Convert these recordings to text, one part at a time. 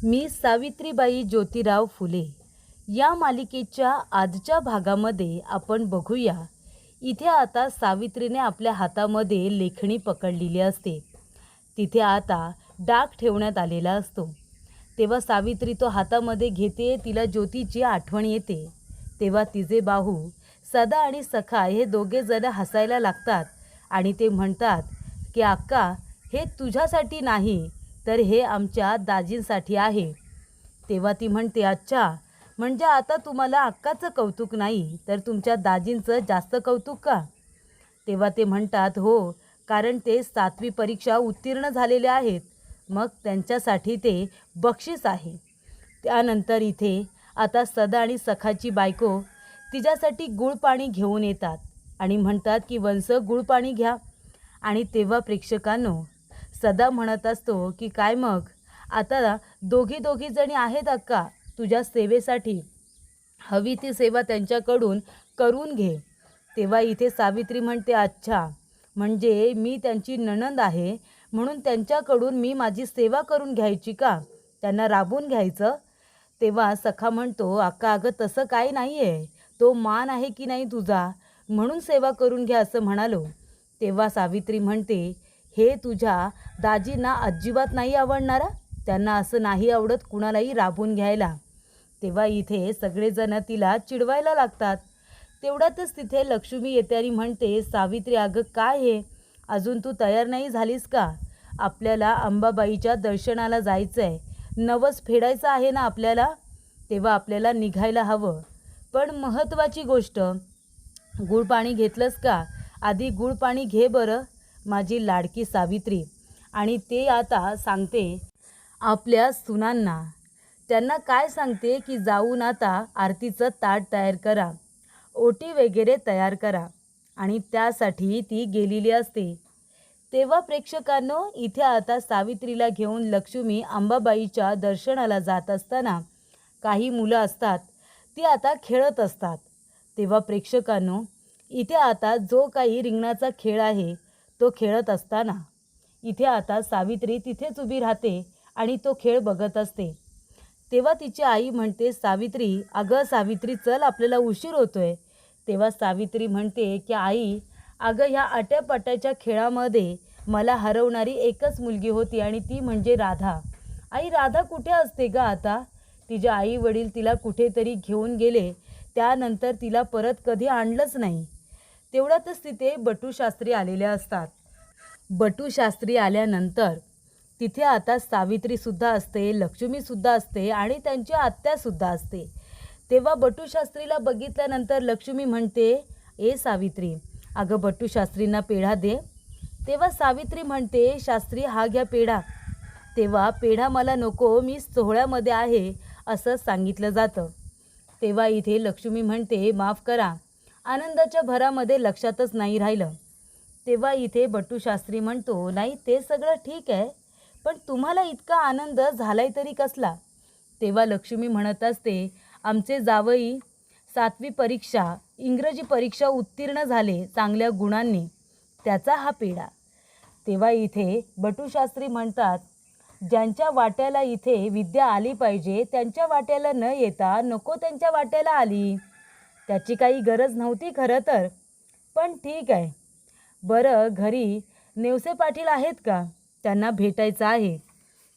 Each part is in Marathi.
मी सावित्रीबाई ज्योतिराव फुले या मालिकेच्या आजच्या भागामध्ये आपण बघूया. इथे आता सावित्रीने आपल्या हातामध्ये लेखणी पकडलेली असते. तिथे आता डाक ठेवण्यात आलेला असतो. तेव्हा सावित्री तो हातामध्ये घेते. तिला ज्योतीची आठवण येते. तेव्हा तिचे बाहू सदा आणि सखा हे दोघे जण हसायला लागतात आणि ते म्हणतात की अक्का, हे तुझ्यासाठी नाही तर हे आमच्या दाजींसाठी आहे. तेव्हा ती म्हणते, अच्छा, म्हणजे आता तुम्हाला अक्काचं कौतुक नाही तर तुमच्या दाजींचं जास्त कौतुक का? तेव्हा ते म्हणतात, हो, कारण ते 7वी परीक्षा उत्तीर्ण झालेले आहेत. मग त्यांच्यासाठी ते बक्षीस आहे. त्यानंतर इथे आता सदा आणि सखाची बायको तिच्यासाठी गुळपाणी घेऊन येतात आणि म्हणतात की वंस गुळपाणी घ्या. आणि तेव्हा प्रेक्षकांनो, सदा म्हणत असतो की काय मग आता दोघी जणी आहेत अक्का तुझ्या सेवेसाठी, हवी ती सेवा त्यांच्याकडून करून घे. तेव्हा इथे सावित्री म्हणते, अच्छा, म्हणजे मी त्यांची नणंद आहे म्हणून त्यांच्याकडून मी माझी सेवा करून घ्यायची का, त्यांना राबवून घ्यायचं? तेव्हा सखा म्हणतो, अक्का अगं तसं काही नाही आहे, तो मान आहे की नाही तुझा, म्हणून सेवा करून घ्या असं म्हणालो. तेव्हा सावित्री म्हणते, हे तुझ्या दाजींना अजिबात नाही आवडणारा, त्यांना असं नाही आवडत कुणालाही राबवून घ्यायला. तेव्हा इथे सगळेजण तिला चिडवायला लागतात. तेवढ्यातच तिथे लक्ष्मी येते आणि म्हणते, सावित्री अगं काय हे, अजून तू तयार नाही झालीस का? आपल्याला अंबाबाईच्या दर्शनाला जायचं आहे, नवस फेडायचं आहे ना आपल्याला, तेव्हा आपल्याला निघायला हवं. पण महत्त्वाची गोष्ट, गुळपाणी घेतलंस का? आधी गुळपाणी घे बरं माझी लाडकी सावित्री. आणि ते आता सांगते आपल्या सुनांना, त्यांना काय सांगते की जाऊन आता आरतीचं ताट तयार करा, ओटी वगैरे तयार करा. आणि त्यासाठी ती गेलेली असते. तेव्हा प्रेक्षकांनो, इथे आता सावित्रीला घेऊन लक्ष्मी अंबाबाईच्या दर्शनाला जात असताना काही मुलं असतात ती आता खेळत असतात. तेव्हा प्रेक्षकांनो, इथे आता जो काही रिंगणाचा खेळ आहे तो खेळत असताना इथे आता सावित्री तिथेच उभी राहते आणि तो खेळ बघत असते. तेव्हा तिची आई म्हणते, सावित्री अगं सावित्री चल, आपल्याला उशीर होतोय. तेव्हा सावित्री म्हणते की आई, अगं ह्या आट्यापाट्याच्या खेळामध्ये मला हरवणारी एकच मुलगी होती आणि ती म्हणजे राधा. आई, राधा कुठे असते ग आता? तिचे आई वडील तिला कुठेतरी घेऊन गेले, त्यानंतर तिला परत कधी आणलंच नाही. तेवढ्यातच तिथे बटूशास्त्री आलेले असतात. बटूशास्त्री आल्यानंतर तिथे आता सावित्रीसुद्धा असते, लक्ष्मीसुद्धा असते आणि त्यांची आत्यासुद्धा असते. तेव्हा बटूशास्त्रीला बघितल्यानंतर लक्ष्मी म्हणते, ए सावित्री, अगं बटूशास्त्रींना पेढा दे. तेव्हा सावित्री म्हणते, शास्त्री हा घ्या पेढा. तेव्हा पेढा मला नको, मी सोहळ्यामध्ये आहे असं सांगितलं जातं. तेव्हा इथे लक्ष्मी म्हणते, माफ करा, आनंदाच्या भरामध्ये लक्षातच नाही राहिलं. तेव्हा इथे बटूशास्त्री म्हणतो, नाही ते सगळं ठीक आहे, पण तुम्हाला इतका आनंद झालाय तरी कसला? तेव्हा लक्ष्मी म्हणत असते, आमचे जावई 7वी परीक्षा इंग्रजी परीक्षा उत्तीर्ण झाले चांगल्या गुणांनी, त्याचा हा पेढा. तेव्हा इथे बटूशास्त्री म्हणतात, ज्यांच्या वाट्याला इथे विद्या आली पाहिजे त्यांच्या वाट्याला न येता नको त्यांच्या वाट्याला आली. त्याची काही गरज नव्हती खरं तर, पण ठीक आहे. बरं, घरी नेवसे पाटील आहेत का? त्यांना भेटायचं आहे.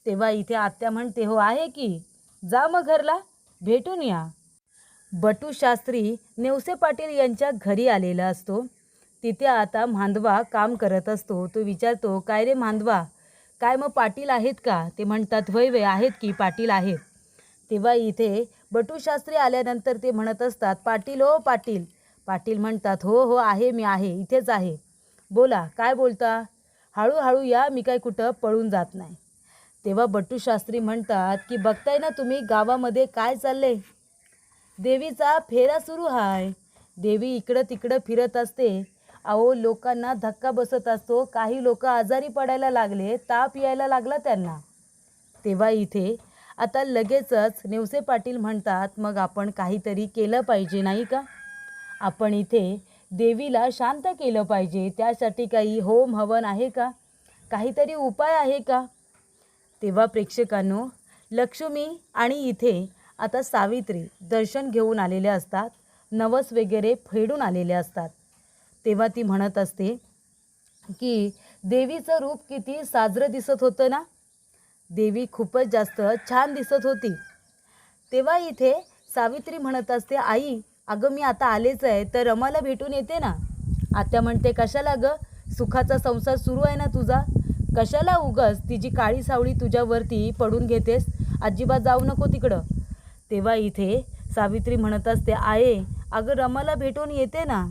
तेव्हा इथे आत्या म्हणते, हो आहे की, जा मग घरला भेटून या. बटूशास्त्री नेवसे पाटील यांच्या घरी आलेला असतो. तिथे आता मांधवा काम करत असतो. तो विचारतो, काय रे मांधवा, काय मग पाटील आहेत का? ते म्हणतात, वय वय आहेत की, पाटील आहेत. तेव्हा इथे बटूशास्त्री आल्यानंतर ते म्हणत असतात, पाटील हो पाटील. पाटील म्हणतात, हो हो आहे, मी आहे, इथेच आहे, बोला काय बोलता, हळूहळू या, मी काय कुठं पळून जात नाही. तेव्हा बटूशास्त्री म्हणतात की बघताय ना तुम्ही गावामध्ये काय चाललंय, देवीचा फेरा सुरू आहे. देवी इकडं तिकडं फिरत असते. अहो, लोकांना धक्का बसत असतो, काही लोक आजारी पडायला लागले, ताप यायला लागला त्यांना. तेव्हा इथे आता लगेचच नेवसे पाटील म्हणतात, मग आपण काहीतरी केलं पाहिजे नाही का, आपण इथे देवीला शांत केलं पाहिजे, त्यासाठी काही होम हवन आहे का, काहीतरी उपाय आहे का? तेव्हा प्रेक्षकांनो, लक्ष्मी आणि इथे आता सावित्री दर्शन घेऊन आलेले असतात, नवस वगैरे फेडून आलेले असतात. तेव्हा ती म्हणत असते की देवीचं रूप किती साजरं दिसत होतं ना, देवी खूपच जास्त छान दिसत होती. तेव्हा इथे सावित्री म्हणत असते, आई अगं मी आता आलेच आहे, तर रमाला भेटून येते ना. आत्या म्हणते, कशाला गं, सुखाचा संसार सुरू आहे ना तुझा, कशाला उगाच तिची काळी सावळी तुझ्यावरती पडून घेतेस, अजिबात जाऊ नको तिकडं. तेव्हा इथे सावित्री म्हणत असते, आये अगं रमाला भेटून येते ना.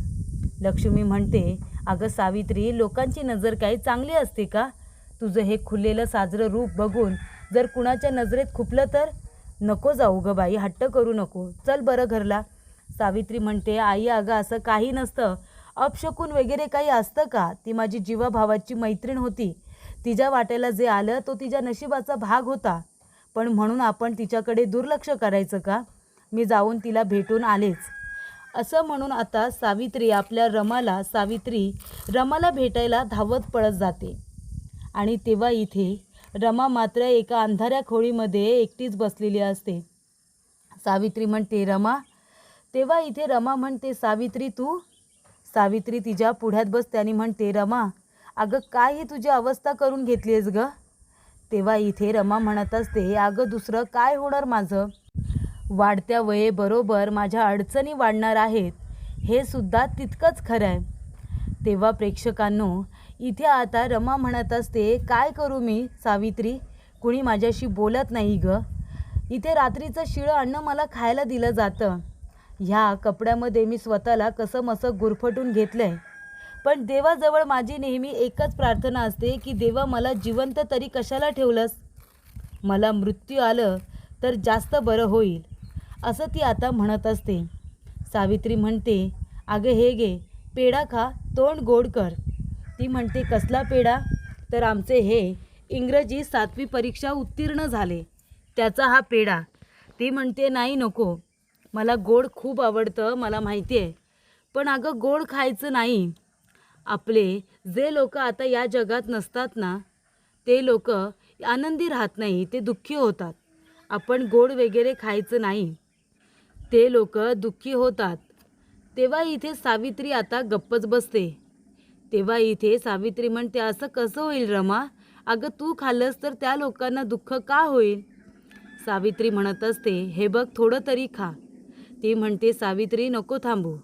लक्ष्मी म्हणते, अगं सावित्री, लोकांची नजर काही चांगली असते का? तुझं हे खुललेलं साजरं रूप बघून जर कुणाच्या नजरेत खुपलं तर? नको जाऊ गं बाई, हट्ट करू नको, चल बरं घरला. सावित्री म्हणते, आई अगं असं काही नसतं, अपशकून वगैरे काही असतं का? ती माझी जीवाभावाची मैत्रीण होती, तिच्या वाट्याला जे आलं तो तिच्या नशिबाचा भाग होता, पण म्हणून आपण तिच्याकडे दुर्लक्ष करायचं का? मी जाऊन तिला भेटून आलेच. असं म्हणून आता सावित्री रमाला भेटायला धावत पळत जाते. आणि तेव्हा इथे रमा मात्र एका अंधाऱ्या खोळीमध्ये एकटीच बसलेली असते. सावित्री म्हणते, रमा. तेव्हा इथे रमा म्हणते, सावित्री तू? सावित्री तिच्या पुढ्यात बसते आणि म्हणते, रमा अगं काय ही तुझी अवस्था करून घेतली आहेस गं? तेव्हा इथे रमा म्हणत असते, अगं दुसरं काय होणार माझं, वाढत्या वयेबरोबर माझ्या अडचणी वाढणार आहेत, हे सुद्धा तितकंच खरं आहे. तेव्हा प्रेक्षकांनो, इथे आता रमा म्हणत असते, काय करू मी सावित्री, कुणी माझ्याशी बोलत नाही गं, इथे रात्रीचं शिळं अन्न मला खायला दिलं जातं, ह्या कपड्यामध्ये मी स्वतःला कसं मसं गुरफटून घेतलं आहे, पण देवाजवळ माझी नेहमी एकच प्रार्थना असते की देवा मला जिवंत तरी कशाला ठेवलंस, मला मृत्यू आलं तर जास्त बरं होईल, असं ती आता म्हणत असते. सावित्री म्हणते, अगं हे घे पेढा खा, तोंड गोड कर. ती म्हणते, कसला पेढा? तर आमचे हे इंग्रजी 7वी परीक्षा उत्तीर्ण झाले, त्याचा हा पेढा. ती म्हणते, नाही नको, मला गोड खूप आवडतं, मला माहिती आहे, पण अगं गोड खायचं नाही. आपले जे लोक आता या जगात नसतात ना, ते लोक आनंदी राहत नाही, ते दुःखी होतात. आपण गोड वगैरे खायचं नाही, ते लोक दुःखी होतात. तेव्हा इथे सावित्री आता गप्पच बसते. तेव्हा इथे सावित्री म्हणते, असं कसं होईल रमा, अगं तू खाल्लंस तर त्या लोकांना दुःख का होईल? सावित्री म्हणत असते, हे बघ थोडं तरी खा. ती म्हणते, सावित्री नको थांबू,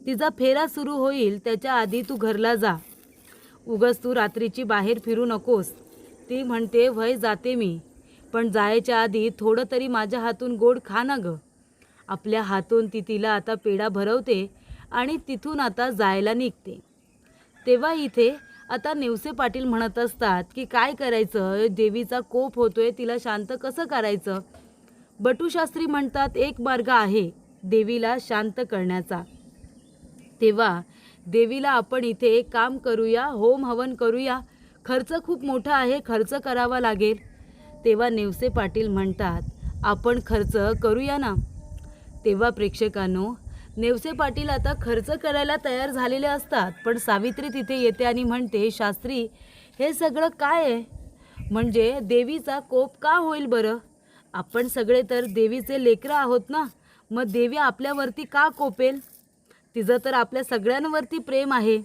तिचा फेरा सुरू होईल त्याच्या आधी तू घरला जा, उगाच तू रात्रीची बाहेर फिरू नकोस. ती म्हणते, वय जाते मी, पण जायच्या आधी थोडं तरी माझ्या हातून गोड खा ना गं. आपल्या हातून ती तिला आता पेढा भरवते आणि तिथून आता जायला निघते. तेव्हा इथे आता नेवसे पाटील म्हणत असतात की काय करायचं, देवीचा कोप होतोय, तिला शांत कसं करायचं? बटूशास्त्री म्हणतात, एक मार्ग आहे देवीला शांत करण्याचा. तेव्हा देवीला आपण इथे एक काम करूया, होम हवन करूया, खर्च खूप मोठा आहे, खर्च करावा लागेल. तेव्हा नेवसे पाटील म्हणतात, आपण खर्च करूया ना. तेव्हा प्रेक्षकांनो, नेवसे पाटील आता खर्च करायला तयार झालेले असतात, पण सावित्री तिथे येते आणि म्हणते, शास्त्री हे सगळं काय आहे, म्हणजे देवीचा कोप का होईल बरं? आपण सगळे तर देवीचे लेकरं आहोत ना, मग देवी आपल्यावरती का कोपेल? तिचं तर आपल्या सगळ्यांवरती प्रेम आहे.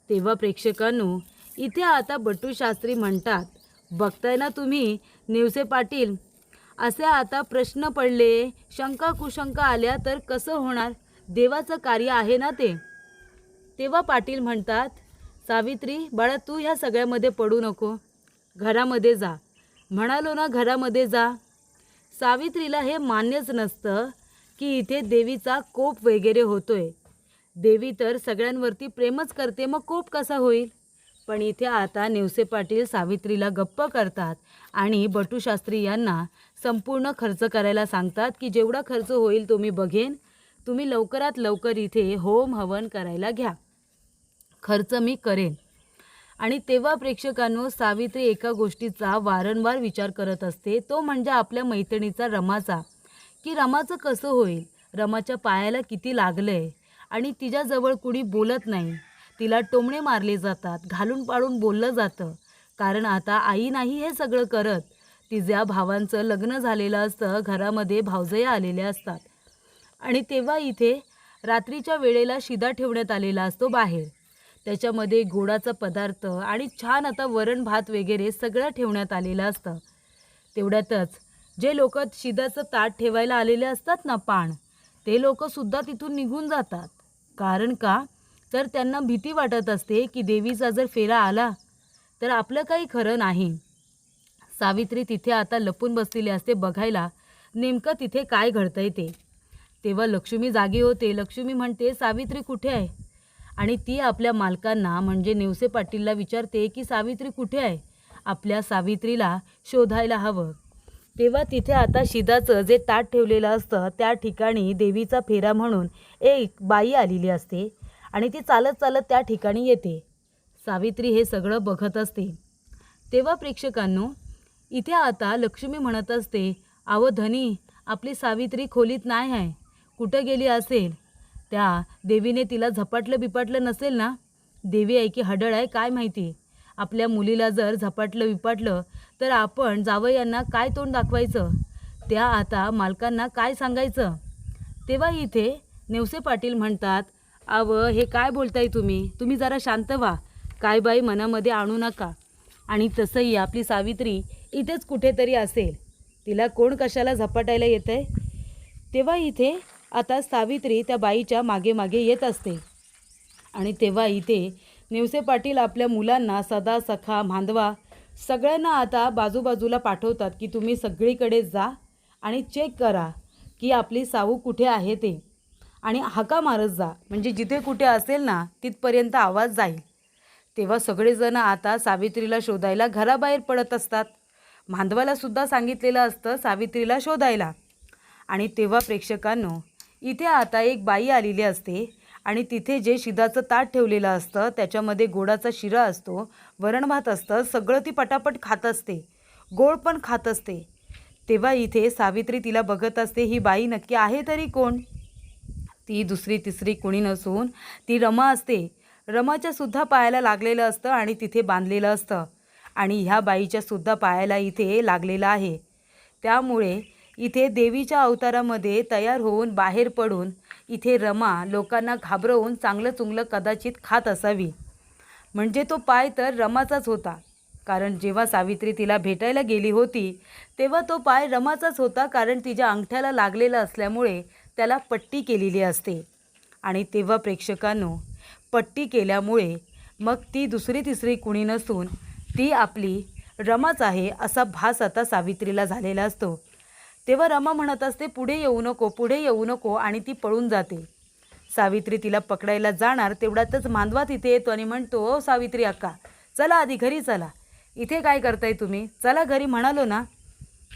तेव्हा प्रेक्षकांनो, इथे आता बटूशास्त्री म्हणतात, बघताय ना तुम्ही नेवसे पाटील, असे आता प्रश्न पडले, शंका कुशंका आल्या तर कसं होणार? देवाचं कार्य आहे ना ते. तेव्हा पाटील म्हणतात, सावित्री बाळा तू ह्या सगळ्यामध्ये पडू नको, घरामध्ये जा. म्हणालो ना घरामध्ये जा. सावित्रीला हे मान्यच नसतं की इथे देवीचा कोप वगैरे होतोय. देवी तर सगळ्यांवरती प्रेमच करते, मग कोप कसा होईल? पण इथे आता नेवसे पाटील सावित्रीला गप्प करतात आणि बटूशास्त्री यांना संपूर्ण खर्च करायला सांगतात की जेवढा खर्च होईल तो मी बघेन, तुम्ही लवकरात लवकर इथे होम हवन करायला घ्या, खर्च मी करेन. आणि तेव्हा प्रेक्षकांनो, सावित्री एका गोष्टीचा वारंवार विचार करत असते, तो म्हणजे आपल्या मैत्रिणीचा रमाचा, की रमाचं कसं होईल, रमाच्या पायाला किती लागलंय आणि तिच्याजवळ कुणी बोलत नाही, तिला टोमणे मारले जातात, घालून पाडून बोललं जातं, कारण आता आई नाही हे सगळं करत, तिच्या भावांचं लग्न झालेलं असतं, घरामध्ये भावजया आलेल्या असतात आणि तेव्हा इथे रात्रीच्या वेळेला शिदा ठेवण्यात आलेला असतो बाहेर. त्याच्यामध्ये गोडाचा पदार्थ आणि छान आता वरण भात वगैरे सगळं ठेवण्यात आलेलं असतं. तेवढ्यातच जे लोक शिदाचं ताट ठेवायला आलेले असतात ना, पान, ते लोकसुद्धा तिथून निघून जातात. कारण का, तर त्यांना भीती वाटत असते की देवीचा जर फेरा आला तर आपलं काही खरं नाही. सावित्री तिथे आता लपून बसलेली असते बघायला नेमकं तिथे काय घडतंय ते. तेव्हा लक्ष्मी जागी होते. लक्ष्मी म्हणते, सावित्री कुठे आहे? आणि ती आपल्या मालकांना म्हणजे नेवसे पाटीलला विचारते की सावित्री कुठे आहे? आपल्या सावित्रीला शोधायला हवं. तेव्हा तिथे आता शिदाचं जे ताट ठेवलेलं असतं त्या ठिकाणी देवीचा फेरा म्हणून एक बाई आलेली असते आणि ती चालत चालत त्या ठिकाणी येते. सावित्री हे सगळं बघत असते. तेव्हा प्रेक्षकांनो, इथे आता लक्ष्मी म्हणत असते, अहो धनी, आपली सावित्री खोलीत नाही आहे, कुठं गेली असेल? त्या देवीने तिला झपाटलं बिपाटलं नसेल ना? देवी आहे की हडळ आहे काय माहिती. आपल्या मुलीला जर झपाटलं बिपाटलं तर आपण जावयांना काय तोंड दाखवायचं? त्या आता मालकांना काय सांगायचं? तेव्हा इथे नेवसे पाटील म्हणतात, हे काय बोलताय तुम्ही जरा शांत व्हा, काय बाई मनामध्ये आणू नका. आणि तसंही आपली सावित्री इथेच कुठेतरी असेल, तिला कोण कशाला झपाटायला येत आहे? तेव्हा इथे आता सावित्री त्या बाईच्या मागे मागे येत असते आणि तेव्हा इथे नेवसे पाटील आपल्या मुलांना सदा, सखा, मांडवा सगळ्यांना आता बाजूबाजूला पाठवतात की तुम्ही सगळीकडे जा आणि चेक करा की आपली सावू कुठे आहे ते, आणि हाका मारत जा, म्हणजे जिथे कुठे असेल ना तिथपर्यंत आवाज जाईल. तेव्हा सगळेजण आता सावित्रीला शोधायला घराबाहेर पडत असतात. मांडवाला सुद्धा सांगितलेलं असतं सावित्रीला शोधायला. आणि तेव्हा प्रेक्षकांनो, इथे आता एक बाई आलेली असते आणि तिथे जे शिदाचं ताट ठेवलेलं असतं त्याच्यामध्ये गोडाचा शिरा असतो, वरण भात असतं, सगळं ती पटापट खात असते, गोड पण खात असते. तेव्हा इथे सावित्री तिला बघत असते, ही बाई नक्की आहे तरी कोण? ती दुसरी तिसरी कोणी नसून ती रमा असते. रमाच्या सुद्धा पायाला लागलेलं असतं आणि तिथे बांधलेलं असतं आणि ह्या बाईच्या सुद्धा पायाला इथे लागलेलं आहे. त्यामुळे इथे देवीच्या अवतारामध्ये तयार होऊन बाहेर पडून इथे रमा लोकांना घाबरवून चांगलं चुंगलं कदाचित खात असावी. म्हणजे तो पाय तर रमाचाच होता, कारण जेव्हा सावित्री तिला भेटायला गेली होती तेव्हा तो पाय रमाचाच होता, कारण तिच्या अंगठ्याला लागलेला असल्यामुळे त्याला पट्टी केलेली असते. आणि तेव्हा प्रेक्षकांनो, पट्टी केल्यामुळे मग ती दुसरी तिसरी कुणी नसून ती आपली रमाच आहे असा भास आता सावित्रीला झालेला असतो. तेव्हा रमा म्हणत असते, पुढे येऊ नको, पुढे येऊ नको, आणि ती पळून जाते. सावित्री तिला पकडायला जाणार तेवढ्यातच मांडवा तिथे येतो आणि म्हणतो, ओ सावित्री अक्का, चला आधी घरी चला, इथे काय करताय तुम्ही, चला घरी म्हणालो ना.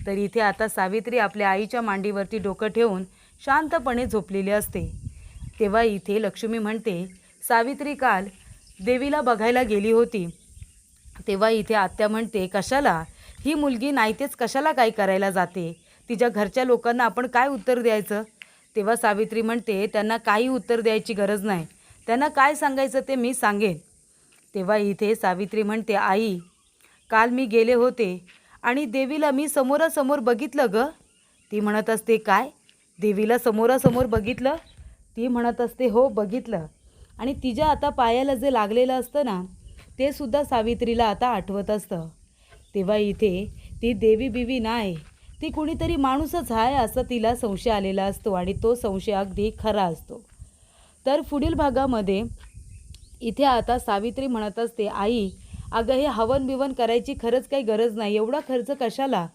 तर इथे आता सावित्री आपल्या आईच्या मांडीवरती डोकं ठेवून शांतपणे झोपलेली असते. तेव्हा इथे लक्ष्मी म्हणते, सावित्री काल देवीला बघायला गेली होती. तेव्हा इथे आत्या म्हणते, कशाला, ही मुलगी नाही तेच कशाला काय करायला जाते, तिच्या घरच्या लोकांना आपण काय उत्तर द्यायचं? तेव्हा सावित्री म्हणते, त्यांना काही उत्तर द्यायची गरज नाही, त्यांना काय सांगायचं ते मी सांगेन. तेव्हा इथे सावित्री म्हणते, आई, काल मी गेले होते आणि देवीला मी समोरासमोर बघितलं ग. ती म्हणत असते, काय, देवीला समोरासमोर बघितलं? ती म्हणत असते, हो बघितलं. आणि तिच्या आता पायाला जे लागलेलं असतं ना ते सुद्धा सावित्रीला आता आठवत असतं. तेव्हा इथे ती देवी बिवी नाही, ती कुणीतरी माणूसच आहे असं तिला संशय आलेला असतो आणि तो संशय अगदी खरा असतो. तर पुढील भागामध्ये इथे आता सावित्री म्हणत असते, आई, अगं हे हवन बिवन करायची खरंच काही गरज नाही, एवढा खर्च कशाला?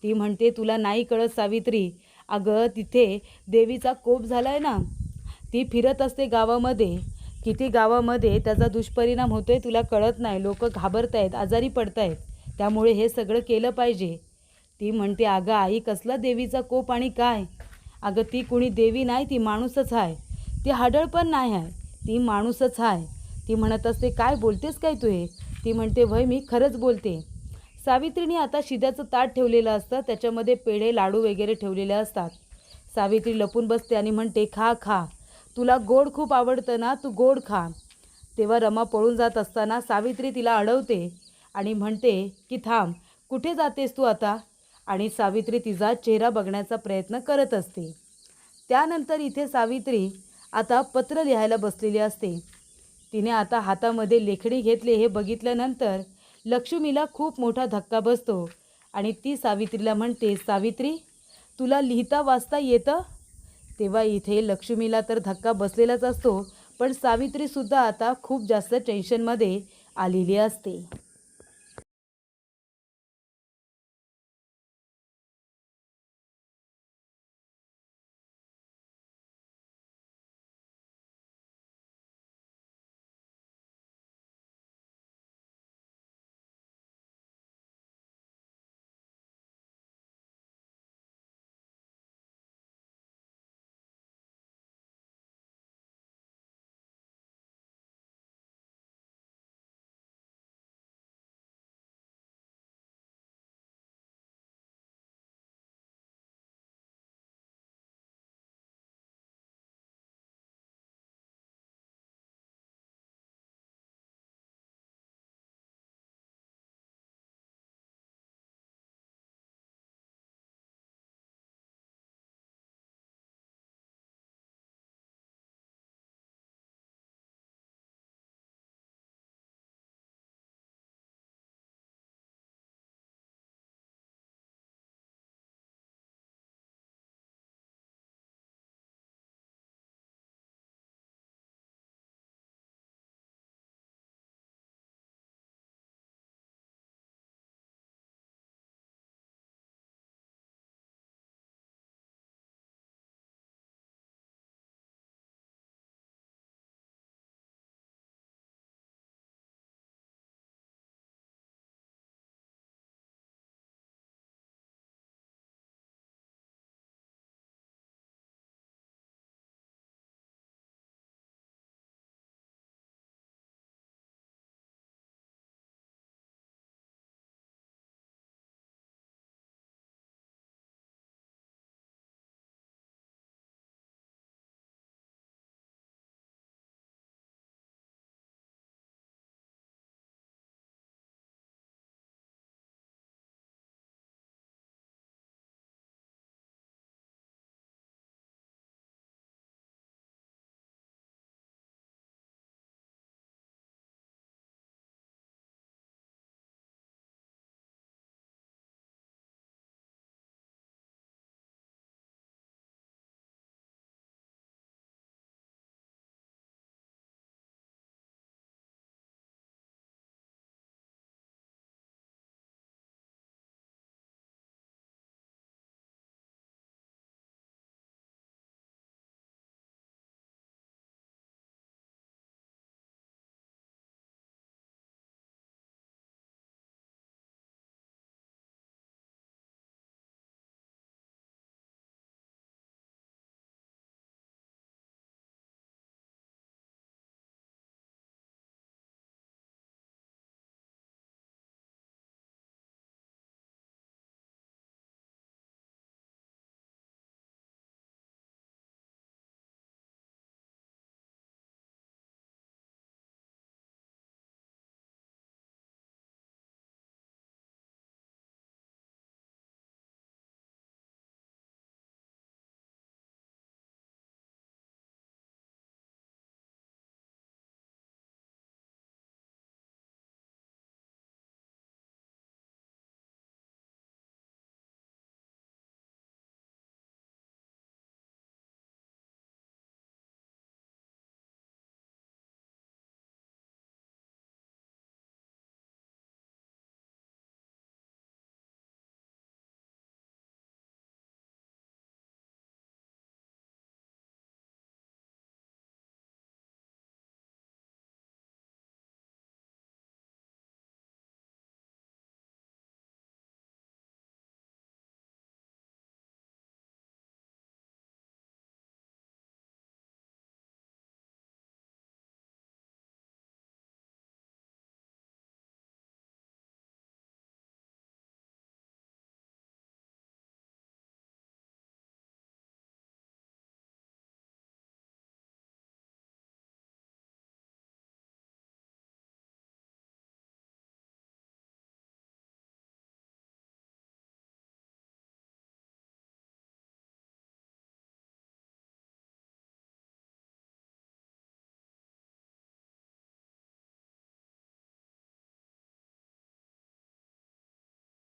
ती म्हणते, तुला नाही कळत सावित्री, अगं तिथे देवीचा कोप झाला आहे ना, ती फिरत असते गावामध्ये, किती गावामध्ये त्याचा दुष्परिणाम होतो आहे तुला कळत नाही, लोक घाबरत आहेत, आजारी पडत आहेत, त्यामुळे हे सगळं केलं पाहिजे. ती म्हणते, अगं आई, कसला देवीचा कोप आणि काय, अगं ती कुणी देवी नाही, ती माणूसच आहे, ती हाडळ पण नाही आहे, ती माणूसच आहे. ती म्हणत असते, काय बोलतेस काय तू हे? ती म्हणते, वय मी खरंच बोलते. सावित्रीने आता शिद्याचं ताट ठेवलेलं असतं, त्याच्यामध्ये पेढे लाडू वगैरे ठेवलेले असतात. सावित्री लपून बसते आणि म्हणते, खा खा, तुला गोड खूप आवडतं ना, तू गोड खा. तेव्हा रमा पळून जात असताना सावित्री तिला अडवते आणि म्हणते की थांब, कुठे जातेस तू आता, आणि सावित्री तिचा चेहरा बघण्याचा प्रयत्न करत असते. त्यानंतर इथे सावित्री आता पत्र लिहायला बसलेली असते. तिने आता हातामध्ये लेखणी घेतले हे बघितल्यानंतर लक्ष्मीला खूप मोठा धक्का बसतो आणि ती सावित्रीला म्हणते, सावित्री तुला लिहिता वाचता येतं? तेव्हा इथे लक्ष्मीला तर धक्का बसलेलाच असतो, पण सावित्रीसुद्धा आता खूप जास्त टेन्शनमध्ये आलेली असते.